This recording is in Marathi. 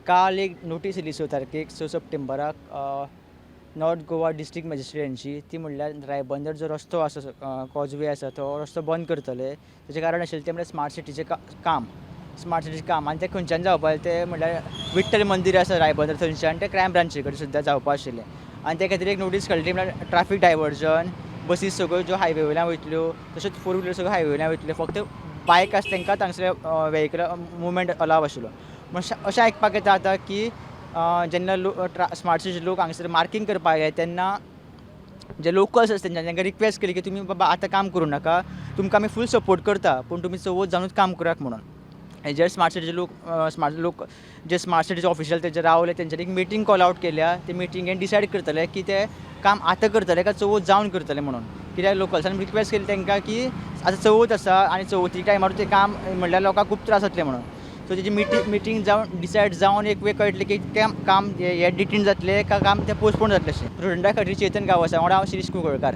काल एक नोटीस येयली 6 तारखेक 6 सप्टेंबराक नॉर्थ गोवा डिस्ट्रिक्ट मॅजिस्ट्रेटांची. ती म्हणल्यार रायबंदर जो रस्तो आसा कॉजवे आसा तो रस्तो बंद करतले. तेजें कारण आशिल्लें तें म्हणल्यार स्मार्ट सिटीचें काम. स्मार्ट सिटीचें काम आनी तें खंयच्यान जावपा तें म्हणल्यार विठ्ठल मंदीर आसा रायबंदर थंयच्यान तें क्रायम ब्रांचे कडेन सुद्दां जावपा आशिल्लें. आनी ते खातीर एक नोटीस काडली म्हणल्यार ट्रॅफीक डायवर्जन, बसीस सगळ्यो ज्यो हायवे वयल्यान वयतल्यो, तश्योच फोर व्हिलर सगळ्यो हायवे वयल्यान वयतल्यो. फक्त बायक आसा तांकांच हांगसर वेहिकल मुवमेंट अलाव आशिल्लो. अशें आयकपाक येता आतां की जेन्ना स्मार्ट सिटीचे लोक हांगसर मार्कींग करपाक येले तेन्ना जे लोकल्स आसा तांकां रिक्वेस्ट केली की तुमी बाबा आतां काम करूं नाका, तुमकां आमी फूल सपोर्ट करता, पूण तुमी चवथ जावनूच काम करात म्हणून. हेजेर स्मार्ट सिटीचे लोक जे स्मार्ट सिटीचे ऑफिशियल तेंचे रावले तेंच्यांनी एक मिटींग कॉल आवट केल्या. ते मिटींगेन डिसायड करतले की ते काम आतां करतले काय चवथ जावन करतले म्हणून. कित्याक लोकल्सांनी रिक्वेस्ट केली तांकां की आतां चवथ आसा आनी चवथी टायमार ते काम म्हणल्यार लोकांक खूब त्रास जातले म्हणून. सो तेजी मिटींग जावन डिसायड जावन एक वेळ कळटलें की काम हे डिटेन जातले काय काम ते पोस्टपोन जातले अशें. स्टुडंटा खातीर चेतन गांवस वांगडा हांव शिरीश कुंकळकार.